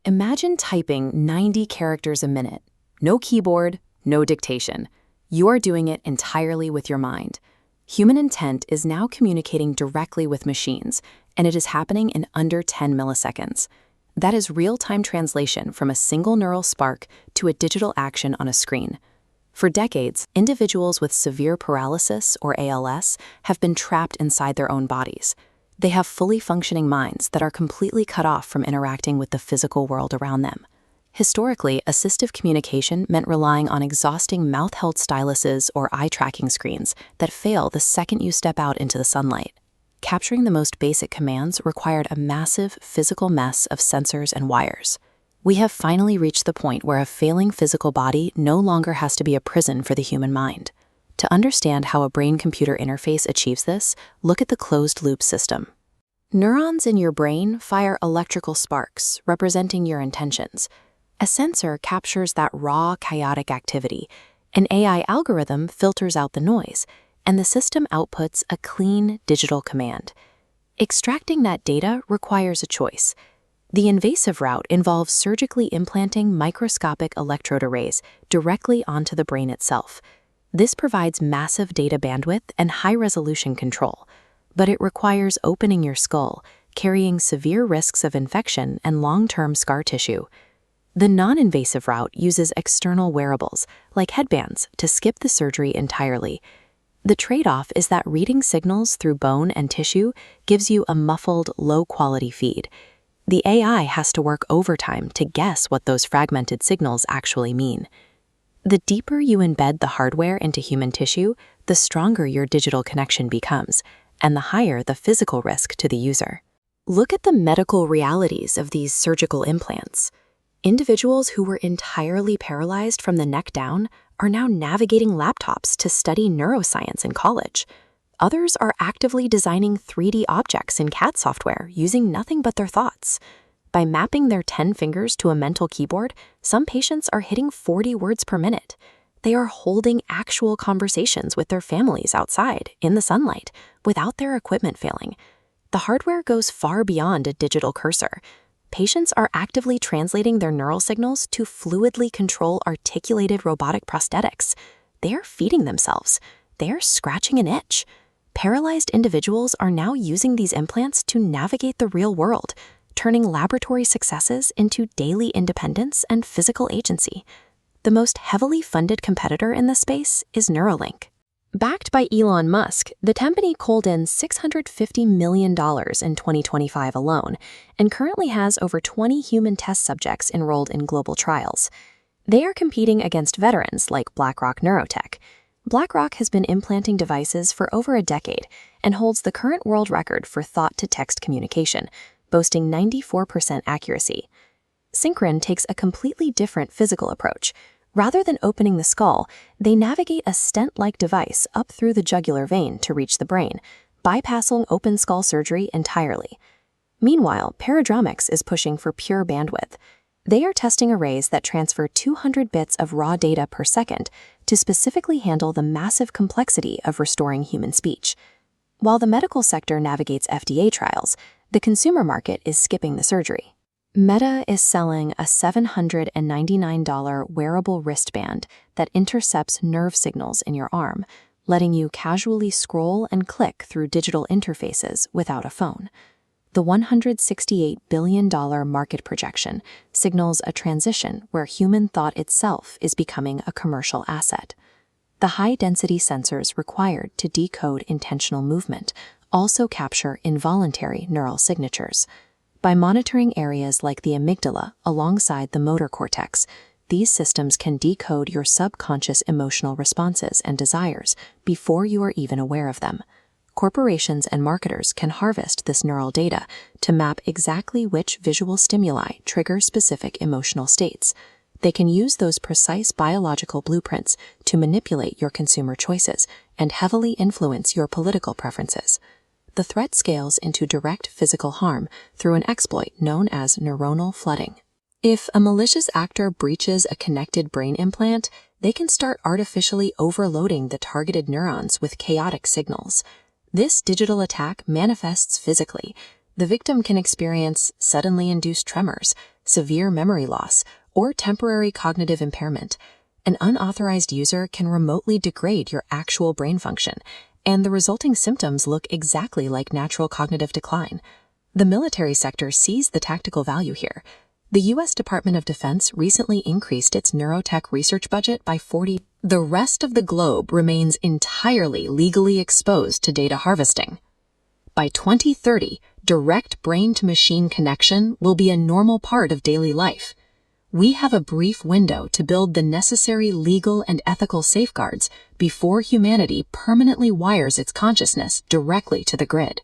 Imagine typing 90 characters a minute. No keyboard, no dictation. You are doing it entirely with your mind. Human intent is now communicating directly with machines, and it is happening in under 10 milliseconds. That is real-time translation from a single neural spark to a digital action on a screen. For decades, individuals with severe paralysis or ALS have been trapped inside their own bodies. They have fully functioning minds that are completely cut off from interacting with the physical world around them. Historically, assistive communication meant relying on exhausting mouth-held styluses or eye-tracking screens that fail the second you step out into the sunlight. Capturing the most basic commands required a massive physical mess of sensors and wires. We have finally reached the point where a failing physical body no longer has to be a prison for the human mind. To understand how a brain-computer interface achieves this, look at the closed-loop system. Neurons in your brain fire electrical sparks, representing your intentions. A sensor captures that raw, chaotic activity. An AI algorithm filters out the noise, and the system outputs a clean digital command. Extracting that data requires a choice. The invasive route involves surgically implanting microscopic electrode arrays directly onto the brain itself. This provides massive data bandwidth and high-resolution control, but it requires opening your skull, carrying severe risks of infection and long-term scar tissue. The non-invasive route uses external wearables, like headbands, to skip the surgery entirely. The trade-off is that reading signals through bone and tissue gives you a muffled, low-quality feed. The AI has to work overtime to guess what those fragmented signals actually mean. The deeper you embed the hardware into human tissue, the stronger your digital connection becomes, and the higher the physical risk to the user. Look at the medical realities of these surgical implants. Individuals who were entirely paralyzed from the neck down are now navigating laptops to study neuroscience in college. Others are actively designing 3D objects in CAD software using nothing but their thoughts. By mapping their 10 fingers to a mental keyboard, some patients are hitting 40 words per minute. They are holding actual conversations with their families outside, in the sunlight, without their equipment failing. The hardware goes far beyond a digital cursor. Patients are actively translating their neural signals to fluidly control articulated robotic prosthetics. They are feeding themselves. They are scratching an itch. Paralyzed individuals are now using these implants to navigate the real world, turning laboratory successes into daily independence and physical agency. The most heavily funded competitor in this space is Neuralink. Backed by Elon Musk, the company culled in $650 million in 2025 alone and currently has over 20 human test subjects enrolled in global trials. They are competing against veterans like Blackrock Neurotech. Blackrock has been implanting devices for over a decade and holds the current world record for thought-to-text communication, boasting 94% accuracy. Synchron takes a completely different physical approach. Rather than opening the skull, they navigate a stent-like device up through the jugular vein to reach the brain, bypassing open skull surgery entirely. Meanwhile, Paradromics is pushing for pure bandwidth. They are testing arrays that transfer 200 bits of raw data per second to specifically handle the massive complexity of restoring human speech. While the medical sector navigates FDA trials, the consumer market is skipping the surgery. Meta is selling a $799 wearable wristband that intercepts nerve signals in your arm, letting you casually scroll and click through digital interfaces without a phone. The $168 billion market projection signals a transition where human thought itself is becoming a commercial asset. The high-density sensors required to decode intentional movement also capture involuntary neural signatures. By monitoring areas like the amygdala alongside the motor cortex, these systems can decode your subconscious emotional responses and desires before you are even aware of them. Corporations and marketers can harvest this neural data to map exactly which visual stimuli trigger specific emotional states. They can use those precise biological blueprints to manipulate your consumer choices and heavily influence your political preferences. The threat scales into direct physical harm through an exploit known as neuronal flooding. If a malicious actor breaches a connected brain implant, they can start artificially overloading the targeted neurons with chaotic signals. This digital attack manifests physically. The victim can experience suddenly induced tremors, severe memory loss, or temporary cognitive impairment. An unauthorized user can remotely degrade your actual brain function, and the resulting symptoms look exactly like natural cognitive decline. The military sector sees the tactical value here. The U.S. Department of Defense recently increased its neurotech research budget by 40%. The rest of the globe remains entirely legally exposed to data harvesting. By 2030, direct brain-to-machine connection will be a normal part of daily life. We have a brief window to build the necessary legal and ethical safeguards before humanity permanently wires its consciousness directly to the grid.